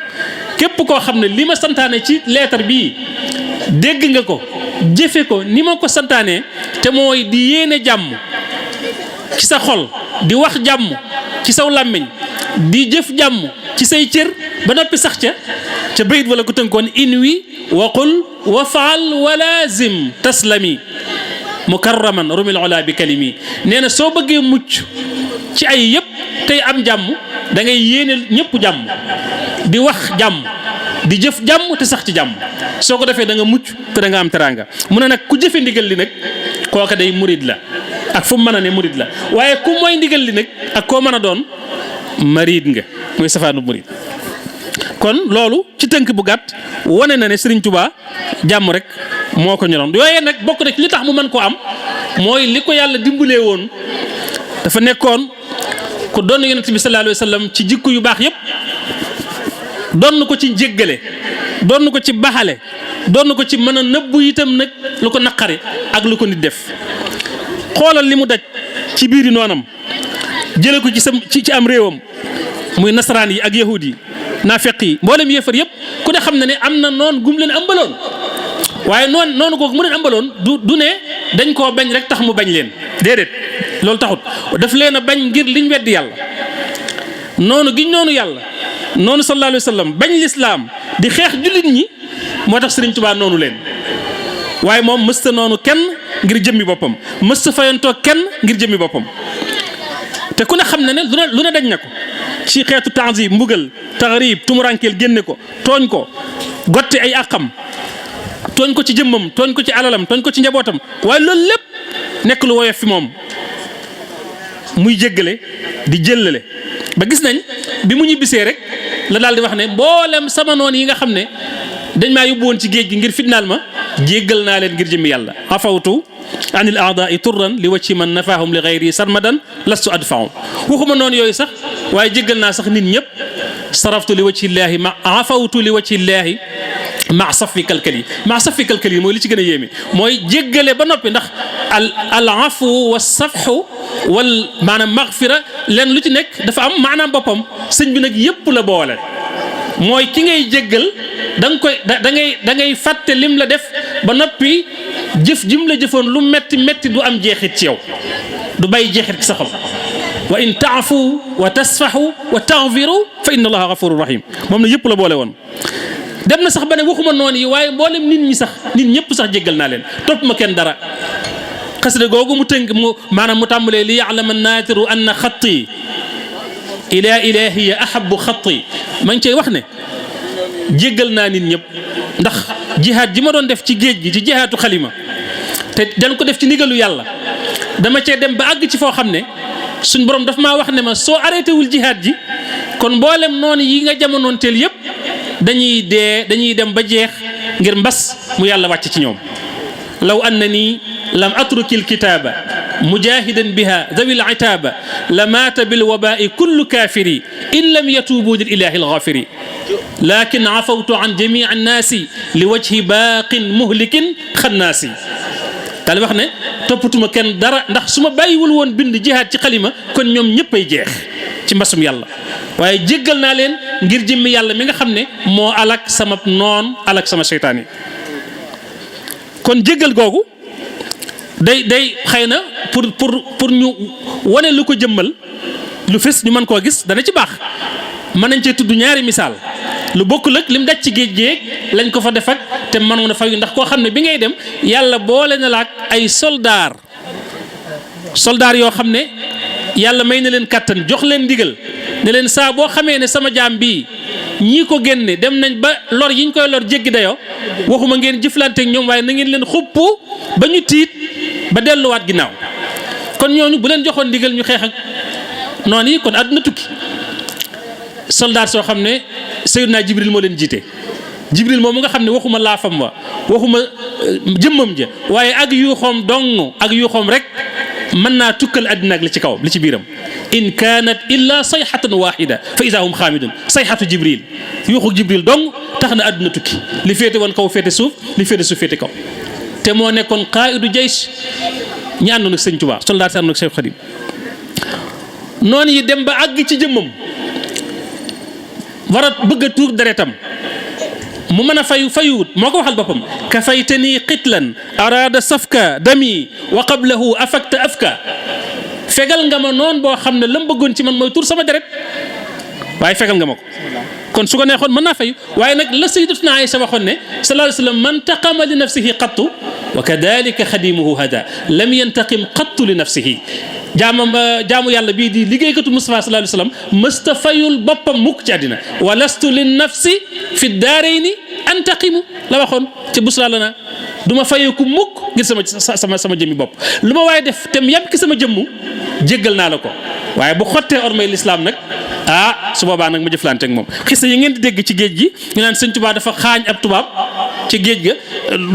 képp koo xam ne li ma santaane ci lettre bii dégg nga ko jëfe ko ni ma ko santaane te mooy di yéene jàmm ci sa xol di wax jàmm ci saw làmmiñ di jëf jàmm ci say cër ba noppi sax ca bayit wala ko tënkoon inwi wa qul wa faal wa lazim taslami mukarraman rumil ola bi kalimi nee na soo bëggee mucc ci ay yëpp tey am jàmm da ngay yéene ñëpp jàmm di wax jàmm di jëf jàmm te sax ci jàmm soo ko defee da nga mucc te da nga am teraanga mu ne nag ku jëfe ndigal li nag kooka day murid la ak fu mu mën a ne murid la waaye ku mooy ndigal li nag ak koo mën a doon marid nga muy safaanu murid kon loolu ci tënk bu gàtt wane na ne Serigne Touba jàmm rek moo ko ñoroon yooyee nag bokk na ci li tax mu mën koo am mooy li ko yàlla dimbalee woon dafa nekkoon ku doon yonent bi sallallahu alayhi wa sallam ci jikko yu baax yépp doon ko ci jéggale doon ko ci baxale doon ko ci mën a nëbbu itam nag lu ko naqari ak lu ko nit def xoolal li mu daj ci biiri noonam jële ko ci am réewam muy nasaraan yi ak yahud yi naafeq yi mboolem yéefar yëpp ku ne xam na ne am na noon gum leen ëmbaloon waaye noonu googu mu leen ëmbaloon du ne dañ koo bañ rek tax mu bañ leen déedéet loolu taxut daf leen a bañ ngir liñ weddi yàlla noonu giñ noonu yàlla noonu sallallahu alayhi wa sallam bañ lislaam di xeex jullit ñi moo tax Sëriñ Tuubaa noonu leen waaye moom mësta noonu kenn ngir jëmmi boppam mësta fayantoo kenn ngir jëmmi boppam te ku ne xam na ne lu ne dañ na ko ci xeetu tanzib mbugal taxrib tumurankeel génne ko tooñ ko gotti ay àqam tooñ ko ci jëmmam tooñ ko ci alalam tooñ ko ci njabootam waaye loolu lépp nekk lu woyof fi moom muy jéggale di jëllale ba gis nañ bi mu ñibbisee rek la daal di wax ne mboolem sama noon yi nga xam ne dañ maa yóbbu woon ci géej gi ngir fitnaal ma jéggal naa leen ngir jëmmi yàlla afawtu anil aadaai turran li wacci man nafaahum li gayri sarmadan lastu adfahu waxuma noonu yooyu sax waaye jéggal naa sax nit ñëpp saraftu li wacci llaahi ma afawtu li wacci llaahi ma safi kalkali ma safi kalkali mooy li ci gën a yéeme mooy jéggale ba noppi ndax al afu wa safxu wal maanaam magfira leen lu ci nekk dafa am maanaam boppam sëñ bi nag yëpp la boole mooy ki ngay jéggal da ngay fàtte lim la def ba noppi jëf jim la jëfoon lu metti du am jeexit ci yow du bàyyi jeexit ci sa xol wa in taafu wa tasfaxu wa taxfiru fa inna allaha gafuru rahim moom na yëpp la boole woon dem na sax ba ne waxuma noonu yi waaye mboolem nit ñëpp sax jéggal naa leen topp ma kenn dara xasida googu mu tënk maanaam mu tàmbalee li yaalama naatiru anna xatti ila ilahiya ahabu xatti ma ngi cay wax ne jéggal naa nit ñëpp ndax jihaad ji ma doon def ci géej gi ci jihaatu xalima te dañ ko def ci ndigalu yàlla dama cee dem ba àgg ci foo xam ne suñ borom daf maa wax ne ma soo arrêté wul jihaad ji kon mboolem noonu yi nga jamonoon teel yëpp dañuy dem ba jeex ngir mbas mu yàlla wàcc ci ñoom law annani lam atruki lkitaba mujahidan biha dawi litaba la maata bilwabai kullu kafiri in lam yatubu lil ilahi alghafiri lakin afawtu an jamii annaasi li wajhi baaqin muhlikin xannaasi daal wax ne toppatuma kenn dara ndax su ma bàyyiwul woon bind jihaad ci xalima kon ñoom ñëppay jeex ci mbasum yàlla waaye jéggal naa leen ngir jëmmi yàlla mi nga xam ne moo alak sama noon alak sama seytaan yi kon jéggal googu day xëy na pour ñu wane lu ko jëmmal lu fës ñu mën koo gis dana ci baax mën nañ cee tudd ñaari misaal lu bokkul ak lim daj ci géej géej lañ ko fa def ak te mën na fayu ndax koo xam ne bi ngay dem yàlla boole na la ak ay soldaar yoo xam ne yàlla may na leen kàttan jox leen ndigal ne leen saa boo xamee ne sama jaam bii ñii ko génne dem nañ ba lor yi ñu koy lor jéggi dayoo waxuma ngeen jëflante ak ñoom waaye na ngeen leen xupp ba ñu tiit ba delluwaat ginnaaw kon ñooñu bu leen joxoon ndigal ñu xeex ak noonu yi kon àdduna tukki soldat soo xam ne Seydina Jibril moo leen jiite Jibril moom mu nga xam ne waxuma laafam wa waxuma jëmmam ja waaye ak yuuxoom dong ak yuuxoom rek mën naa tukkal àddina ak li ci kaw li ci biiram in kaanat illa sayxatan waxida fa ida hum xaamidun sayxatu Jibril yuuxu Jibril dong tax na àdduna tukki li féete woon kaw féete suuf li féete suuf féete kaw te moo nekkoon qaaidu jaysh ñi àndoon ak Sëñ Tuubaa soldat si àndoon ak Seex Xaadim noonu yi dem ba àgg ci jëmmam war a bëgg a tuur deretam mu mën a fayuwut moo ko waxal boppam kafaytani qitlan araada safka dami wa qablahu afakta afka fegal nga ma noon boo xam ne lam bëggoon ci man mooy tuur sama deret waaye fegal nga ma ko kon su ko neexoon mën naa fayu waaye nag la sayyidatuna Aïcha waxoon ne sallallahu alayhi wa sallam man taqama li nafsihi qattu wa kadalika xadimuhu hada lam yantaqim qattu li nafsihi jaamu yàlla bii di liggéeykatu Mustafa sallallahu alayhi wa sallam mësta fayul boppam mukk ci àddina wa lastu lin nafsi fi daarayni antaqimu la waxoon ci busra lana du ma fayeeku mukk ngir sama jëmmi bopp lu ma waaye def tem yem ki sama jëmmu jéggal naa la ko waaye bu xottee ormay lislaam nag su boobaa nag ma jëflante ak moom xisa yi ngeen di dégg ci géej gi ñu naan Sëñ Tuubaa dafa xaañ ab tubaab ci géej ga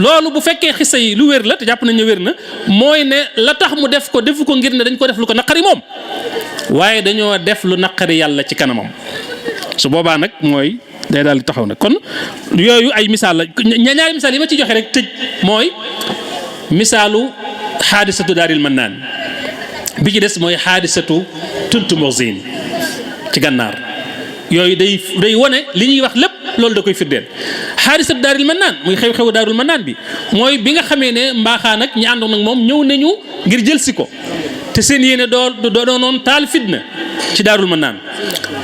loolu bu fekkee xisa yi lu wér la te jàpp nañ ne wér na mooy ne la tax mu def ko defu ko ngir ne dañ ko def lu ko naqari moom waaye dañoo def lu naqari yàlla ci kanamam su boobaa nag mooy day daal di taxaw nag kon yooyu ay misaal la ñaari misaal yi ma ci joxe rek tëj mooy misaalu xaadisatu daaril mannaan bi ci des mooy xaadisatu tuntu morzine ci gànnaar yooyu day wone li ñuy wax lépp loolu da koy firdeel xaadisatu daaril mannaan muy xew-xewu daarul mannaan bi mooy bi nga xamee ne mbaaxaan ak ñi àndoon nag moom ñëw nañu ngir jël si ko te seen yéene doonoon taal fitna ci daarul mannaan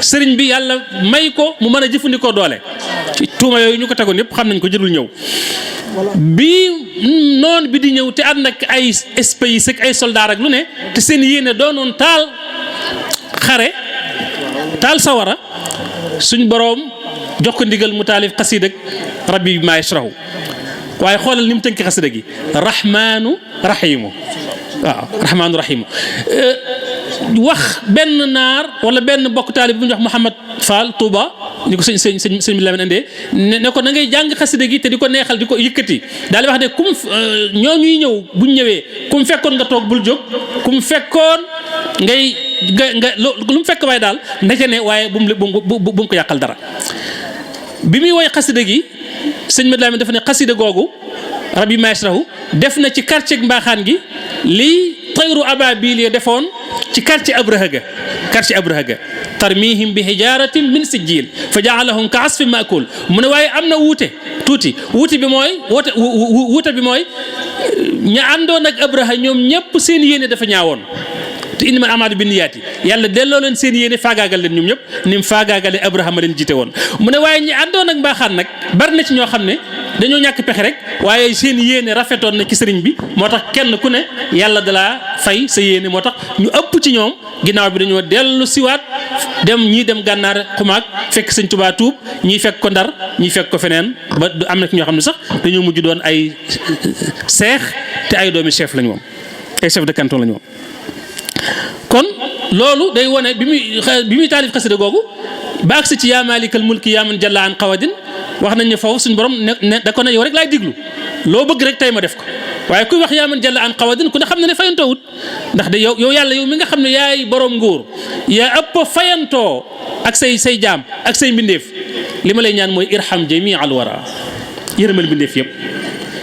sëriñ bi yàlla may ko mu mën a jëfandikoo doole ci tuuma yooyu ñu ko tegoon yëpp xam nañ ko jërul ñëw bi noon bi di ñëw te ànd ak ay espèces ak ay soldats ak lu ne te seen yéene doonoon taal xare taal sawara suñ boroom jox ko ndigal mu taalif xasiid ak rabbi bi maa yashrahu waaye xoolal ni mu tënki xasida gi rahmaanu rahimu waaw rahmaanu rahimu wax benn naar wala benn bokk taalib bu ñu wax Mouhamad Fall Touba ni ko sëñ bi Lamine indee ne ko na ngay jàng xasida gi te di ko neexal di ko yëkkati daal di wax ne kum ñoo ñuy ñëw buñ ñëwee kum fekkoon nga toog bul jóg kum fekkoon nga lu mu fekk waaye daal ndeke ne waaye bu mu ko yàqal dara bi muy woy xasida gi sëñ Madi Lamine dafa ne xasida googu rabbi maasrahu def na ci quartier mbaaxaan gi lii tayru ababil ya defoon ci quartier Abraha ga tarmihim bi hijaratin min sijil fa jaalahum ka asfin maakul mu ne waaye am na wuute bi mooy ña àndoon ak Abraha ñoom ñëpp seen yéene dafa ñaawoon te innamal a'maalu binniyaati yàlla delloo leen seen yéene faagaagal leen ñoom ñëpp ni mu faagaagale Abrahama leen jiite woon mu ne waaye ñi àndoon ak mbaaxaan nag bari na ci ñoo xam ne dañoo ñàkk pexe rek waaye seen yéene rafetoon na ci sëriñ bi moo tax kenn ku ne yàlla dalaa fay sa yéene moo tax ñu ëpp ci ñoom ginnaaw bi dañoo dellu siwaat ñii dem gànnaar xumaag fekk Sëñ Tuubaa tuub ñii fekk ko Ndar ñii fekk ko feneen ba am na ci ñoo xam ne sax dañoo mujj doon ay seex te ay doomi chef lañu moom ay chef de canton lañu moom kon loolu day wone bi muy taalif xasida googu ba agsi ci yaa maalikal mulki yaa man jalla an qawadin wax nañ ne foofu suñu borom ne da ko ne yow rek laay diglu loo bëgg rek tey ma def ko waaye kuy wax yaa man jalla an qawadin ku ne xam ne fayantowut ndax de yow yàlla yow mi nga xam ne yaay borom nguur yaa ëpp fayantoo ak say jaam ak say mbindeef li ma lay ñaan mooy irham jami al wara yërëmal mbindeef yëpp.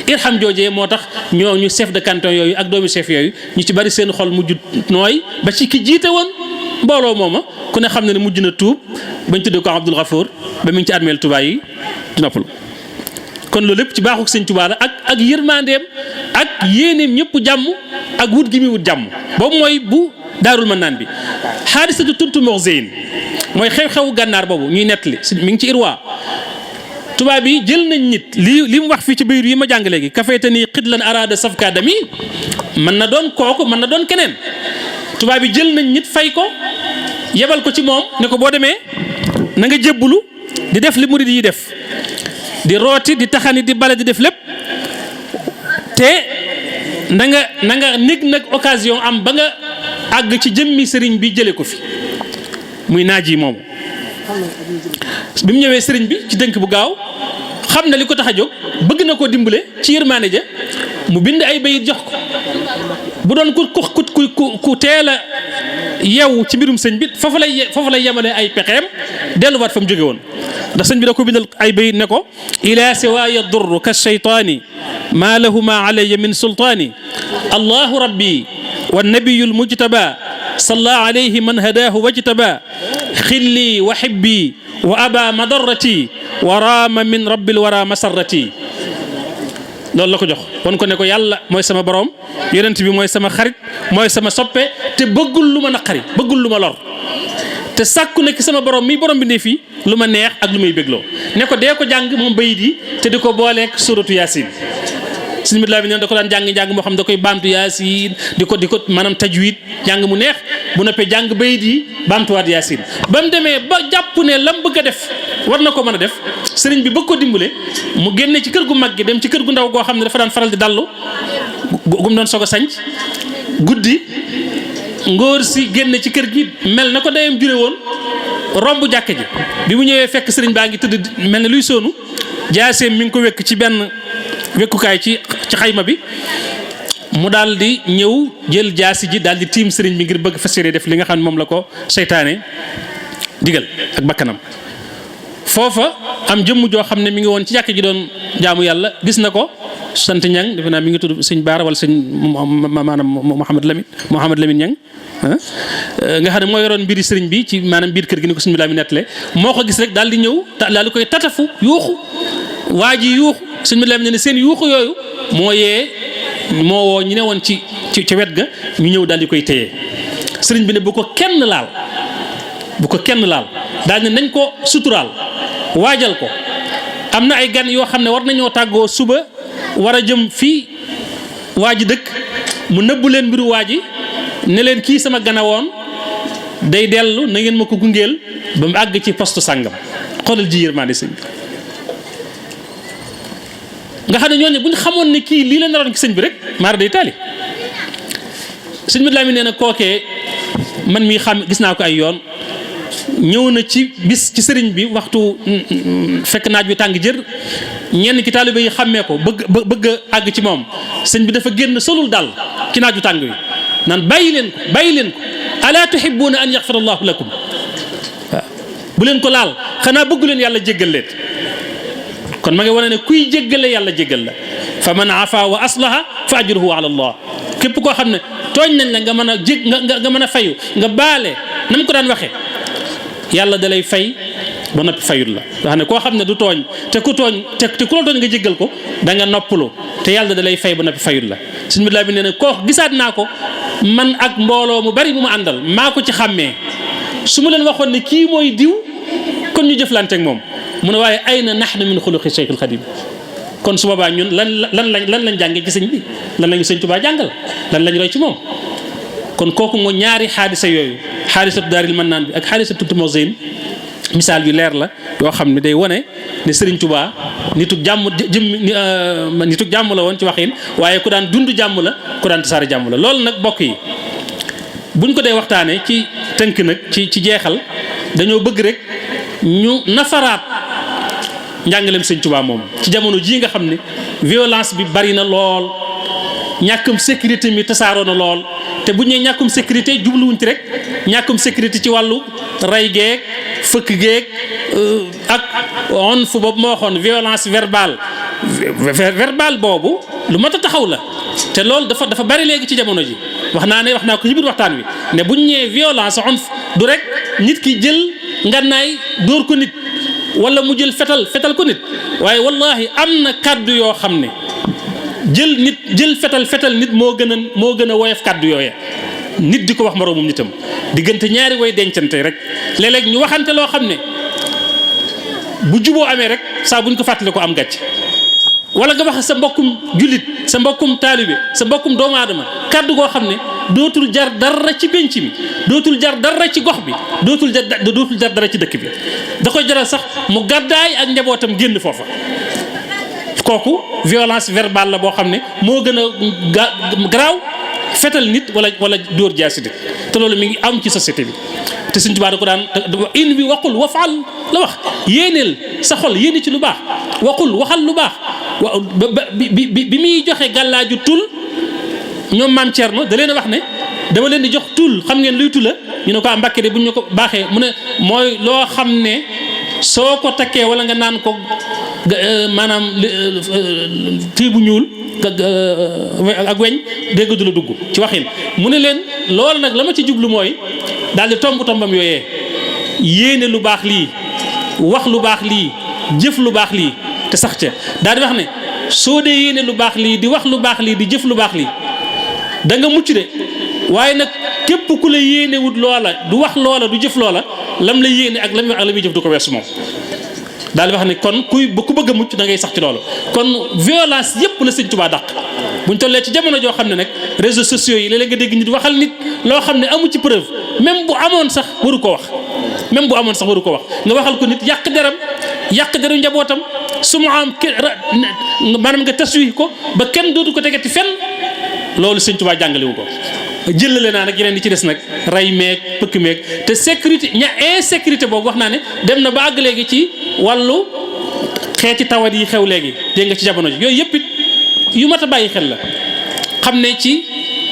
irham joojee moo tax ñu chef de canton yooyu ak doomi chef yooyu ñu ci bari seen xol mujj nooy ba ci ki jiite woon mbooloo mooma ku ne xam ne mujj na tuub bañ tuddee ko Abdul Ghafour ba mi ngi ci armeel Tuubaa yi di noppalu. kon loolu lépp ci baaxuk Sëñ Tuubaa la ak yërmandeem ak yéeneem ñëpp jàmm ak wut gi muy wut jàmm boobu mooy bu Daarul Mannaan bi. xaadisatu tuntu Mourzeyn mooy xew-xewu gànnaar boobu ñuy nettali mi ngi ci Irwa. tubaab yi jël nañ nit li mu wax fii ci biir yi ma jàng léegi kafeete nii xidlan araada safka dami mën na doon kooku mën na doon keneen tubaab yi jël nañ nit fay ko yebal ko ci moom ne ko boo demee na nga jébbulu di def li murid yi def di rooti di taxani di bale di def lépp te na nga nég nag occasion am ba nga àgg ci jëmmi sëriñ bi jële ko fi muy naaj yi moomu bi mu ñëwee sëriñ bi ci dënk bu gaaw xam na li ko tax a jóg bëgg na koo dimbale ci yërmaane ja mu bind ay bayit jox ko bu doon ku teel a yeewu ci mbirum sëñ bi foofu lay yemale ay pexeem delluwaat fa mu jóge woon ndax sëñ bi da ko bindal ay bayit ne ko ila siwaaya durru ka shaytaani maa lahu ma alayya min sultaani allahu rabbi wa nabiyul mujtaba salla alayhi man hadaahu wajtaba xilli wa xibbi wa aba madarrati wa raama min rabbil wara masarrati loolu la ko jox won ko ne ko yàlla mooy sama borom yonent bi mooy sama xarit mooy sama soppe te bëggul lu ma naqari bëggul lu ma lor te sàkku nekk sama borom mi borom bi ne fii lu ma neex ak lu may bégloo ne ko dee ko jàng moom bayit yi te di ko booleeg suratu yaasin sëñ bi ne da ko daan jàng moo xam da koy baamtu yaasin di ko maanaam tajwid jàng mu neex bu noppee jàng bayit yi baamtuwaat yaasin ba mu demee ba jàpp ne lam bëgg a def war na ko mën a def sëriñ bi bëgg ko dimbale mu génne ci kër gu mag gi dem ci kër gu ndaw goo xam ne dafa daan faral di dallu gum doon soog a sañc guddi ngóor si génne ci kër gi mel na ko dayam jure woon romb jàkke ji bi mu ñëwee fekk sëriñ baa ngi tëdd mel ne luy soonu jaaseem mi ngi ko wekk ci benn wekkukaay ci xayma bi mu daal di ñëw jël jaasi ji daal di tiim sëriñ bi ngir bëgg fas yéene def li nga xam ne moom la ko seytaane digal ak bakkanam foofa am jëmm joo xam ne mi ngi woon ci jàkk ji doon jaamu yàlla gis na ko sant ñang defe naa mi ngi tudd sëñ Baara wala sëñ maanaam Mouhamad Lamine ñang nga xam ne moo yoroon mbiri sëriñ bi ci maanaam biir kër gi ni ko sëñ bi laa mi nettale moo ko gis rek daal di ñëw daal di koy tatafu yuuxu waa ji yuuxu sëñ bi laa mi ne seen yuuxu yooyu moo woo ñu ne woon ci wet ga ñu ñëw daal di koy téye sëriñ bi ne bu ko kenn laal daal ne nañ ko suturaal waajal ko am na ay gan yoo xam ne war nañoo tàggoo suba war a jëm fii waa ji dëkk mu nëbbu leen mbiru waa ji ne leen kii sama gana woon day dellu na ngeen ma ko gungeel ba mu àgg ci poste sàngam xoolal ji yërmande sëñ bi nga xam ne ñooñu bu ñu xamoon ne kii lii la naroon ci sëñ bi rek maara day taali sëñ bi laa mi nee na kookee man mii xam gis naa ko ay yoon ñëw na ci bis ci sëriñ bi waxtu fekk naaj wi tàng jër ñenn ki taalibe yi xàmmee ko bëgg a àgg ci moom sëñ bi dafa génn solul dal ci naaj wi tàng wi naan bàyyi leen ko ala tuhibbuuna an yaxfira allahu lakum waaw bu leen ko laal xanaa bëggu leen yàlla jéggal leen kon ma ngi wane ne kuy jéggale yàlla jéggal la fa man afa wa aslaha fa ajruhu ala allah képp koo xam ne tooñ nañ la nga mën a jég nga mën a fayu nga baale na mu ko daan waxee yàlla da lay fay ba noppi fayul la nga xam ne koo xam ne du tooñ te ku la tooñ nga jéggal ko da nga noppalu te yàlla da lay fay ba noppi fayul la suñ bi laa bi nee ne koo gisaat naa ko man ak mbooloo mu bari bu ma àndal maa ko ci xàmmee su ma leen waxoon ne kii mooy diw kon ñu jëflanteeg moom mu ne waaye ayna nahnu min xuluqi Cheikh al Xadim kon su boobaa ñun lan lañ jàngee ci sëñ bi lan lañu sëñ Tuubaa jàngal lan lañ roy ci moom kon kooku moo ñaari xaadisa yooyu xaadisatu daaril mannaan bi ak xaadisatu tuntu Mourzeyn misaal yu leer la yoo xam ne day wane ne Serigne Touba nitug jàmm la woon ci waxin waaye ku daan dund jàmm la ku daan tasaare jàmm la loolu nag bokk yi buñ ko dee waxtaanee ci tënk nag ci jeexal dañoo bëgg rek ñu nafaraat njàngaleem Serigne Touba moom ci jamono jii nga xam ne violence bi bari na lool ñàkkum sécurité mi tasaaroo na lool te bu ñu nee ñàkkum sécurité jubluwuñ ci rek ñàkkum sécurité ci wàllu rey geeg fëkk geeg ak on fu boobu ma waxoon violence verbale boobu lu mat a taxaw la te loolu dafa bari léegi ci jamono ji wax naa ko ci biir waxtaan wi ne bu ñu nee violence on du rek nit ki jël ngannaay dóor ko nit wala mu jël fetal ko nit waaye wallahi am na kàddu yoo xam ne jël fetal nit moo gën a woyof kàddu yooye nit di ko wax moroomum nitam diggante ñaari way dencante rek léeg-léeg ñu waxante loo xam ne bu juboo amee rek saa buñ ko fàttali ko am gàcc wala nga wax sa mbokkum jullit sa mbokkum taalibe sa mbokkum doomu aadama kàddu goo xam ne dootul jar dara ci penc mi dootul jar dara ci gox bi dootul jar dara ci dëkk bi da koy jaral sax mu gàddaay ak njabootam génn foofa kooku violence verbale la boo xam ne moo gën a garaaw fetal nit wala dóor jaasi nit te loolu mi ngi am ci société bi te Sëñ Tuubaa da ko daan in bi waqul wafaal la wax yéeneel sa xol yéene ci lu baax waxal lu baax bi muy joxe gàllaaju tul ñoom maam Thierno da leen a wax ne dama leen di jox tul xam ngeen luy tula ñu ne ko am Mbàkke de bu ñu ko baaxee mu ne mooy loo xam ne soo ko takkee wala nga naan ko maanaam tii bu ñuul ak weñ dégg du la dugg ci waxin mu ne leen loolu nag la ma ci jublu mooy daal di tombam yooyee yéene lu baax lii wax lu baax lii jëf lu baax lii te sax ca daal di wax ne soo dee yéene lu baax lii di wax lu baax lii di jëf lu baax lii da nga mucc de waaye nag képp ku la yéene wut loola du wax loola du jëf loola lam la yéene ak lam wax ak la muy jëf du ko weesu moom daal di wax ne kon ku bëgg a mucc da ngay sax ci loolu kon violence yépp la Sëñ Tuubaa dàq buñ tollee ci jamono joo xam ne nag réseaux sociaux yi léeg-léeg nga dégg nit waxal nit loo xam ne amu ci preuve même bu amoon sax waru ko wax nga waxal ko nit yàq deru njabootam su mu am maanaam nga taswi ko ba kenn dootu ko tegati fenn loolu Sëñ Tuubaa jàngalewu ko jëlale naa nag yeneen di ci des nag rey meeg pëkk meeg te sécurité insécurité boobu wax naa ne dem na ba àgg léegi ci wàllu xeeti tawat yi xew léegi dégg nga ci jamono ji yooyu yëpp it yu mat a bàyyi xel la xam ne ci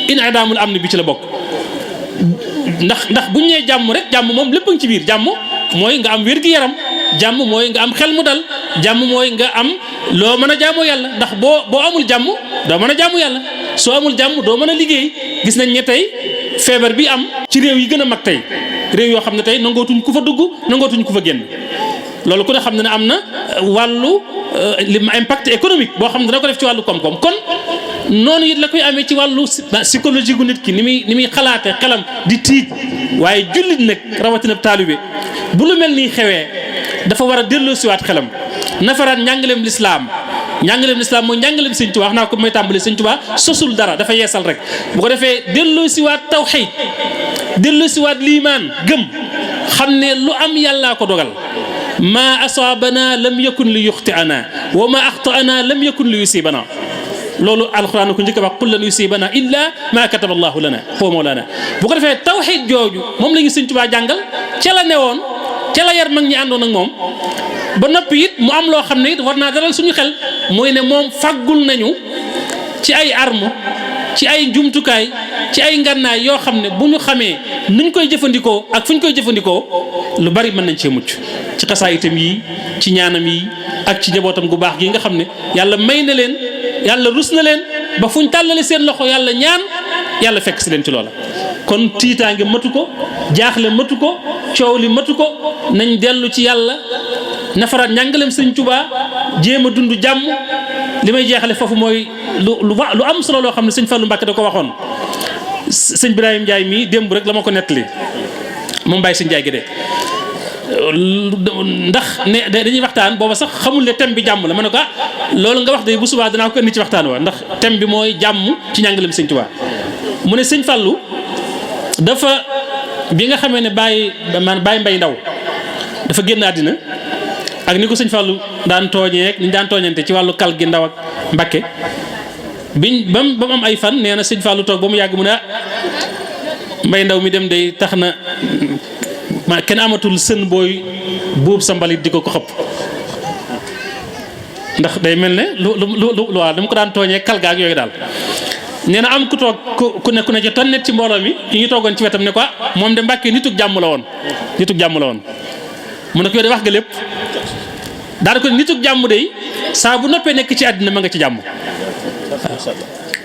inadaamul amn bi ci la bokk ndax bu ñu nee jàmm rek jàmm moom lépp a ngi ci biir jàmm mooy nga am wér-gi-yaram jàmm mooy nga am xel mu dal jàmm mooy nga am loo mën a jaamoo yàlla ndax boo amul jàmm doo mën a jaamu yàlla soo amul jàmm doo mën a liggéey gis nañ ne tey feebar bi am ci réew yi gën a mag tey réew yoo xam ne tey nangootuñ ku fa dugg nangootuñ ku fa génn loolu ku ne xam ne am na wàllu impact économique boo xam ne dana ko def ci wàllu koom-koom kon noonu it la koy amee ci wàllu psychologie gu nit ki ni muy xalaate xelam di tiit waaye jullit nag rawatina taalibe bu lu mel nii xewee dafa war a delloosiwaat xelam nafaraat njàngaleem lislaam mooy njàngaleem Sëñ Tuubaa wax naa ko may tàmbali Sëñ Tuubaa sosul dara dafa yeesal rek bu ko defee delloosiwaat tawxiid delloosiwaat liimaan gëm xam ne lu am yàllaa ko dogal maa asaabana lam yakun li yuxti'ana wa ma axta'ana lam yakun li yusibana loolu alxuraan ko njëkk a wax qul lan yusibana illa ma kataba allahu lana huwa mawlana bu ko defee tawxiid jooju moom la ñu Sëñ Tuubaa jàngal ca la newoon ca la yar mag ñi àndoon ak moom ba noppi it mu am loo xam ne it war naa dalal suñu xel mooy ne moom faggul nañu ci ay arme ci ay jumtukaay ci ay ngànnaay yoo xam ne bu ñu xamee nuñ koy jëfandikoo ak fu ñu koy jëfandikoo lu bari mën nañ cee mucc ci xasaayitam yi ci ñaanam yi ak ci njabootam gu baax gi nga xam ne yàlla may na leen yàlla rus na leen ba fuñ tàllale seen loxo yàlla ñaan yàlla fekk si leen ci loola kon tiitaange matu ko jaaxle matu ko coow li matu ko nañ dellu ci yàlla nafaraat njàngaleem Sëñ Tuubaa jéem a dund jàmm li may jeexale foofu mooy lu am solo loo xam ne Sëñ Fallu Mbàkke da ko waxoon sëñ Birahim Ndiaye mii démb rek la ma ko nettali moom Baye Sëñ Ndiaye gi de ndax ne dañuy waxtaan booba sax xamul ne thème bi jàmm la ma ne ko loolu nga wax de bu subaa danaa ko indi ci waxtaan wa ndax thème bi mooy jàmm ci njàngaleem Sëñ Tuubaa mu ne Sëñ Fallu dafa bi nga xamee ne Baye Mbay Ndaw dafa génn àddina ak ni ko Sëñ Fallu daan tooñee ak ni ñu daan tooñante ci wàllu kal gi Ndaw ak Mbakke ba mu am ay fan nee na Sëñ Fallu toog ba mu yàgg mu ne Mbay Ndaw mi dem day tax na kenn amatul sën booy buub sa mbalit di ko xëpp ndax day mel ne lu waaw dama ko daan tooñee kal ga ak yooyu daal nee na am ku toog ku ne ca tonnet ci mbooloo mi ki ñu toogoon ci wetam ne ko moom de Mbàkke nitug jàmm la woon mu ne ko yow de wax nga lépp daal ko nitug jàmm de saa bu noppee nekk ci àddina ma nga ci jàmm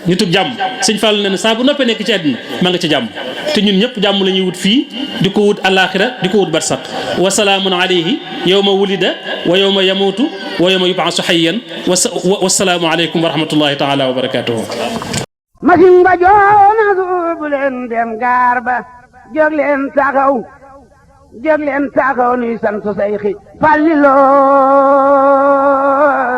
nitug jàmm sëñ Fallu ne saa bu noppee nekk ci àddina ma nga ci jàmm te ñun ñëpp jàmm la ñuy wut fii di ko wut alaaxira di ko wut barsaq wa salaamun alayhi yawma wulida wa yawma yamuutu wa yawma yub'asu hayyan wa salaamu aleykum wa rahmatullahi taala wa barakatuhu masin ba joona suubu leen dem gaar ba jóg leen taxaw nuy sant Seyxi Fàllilu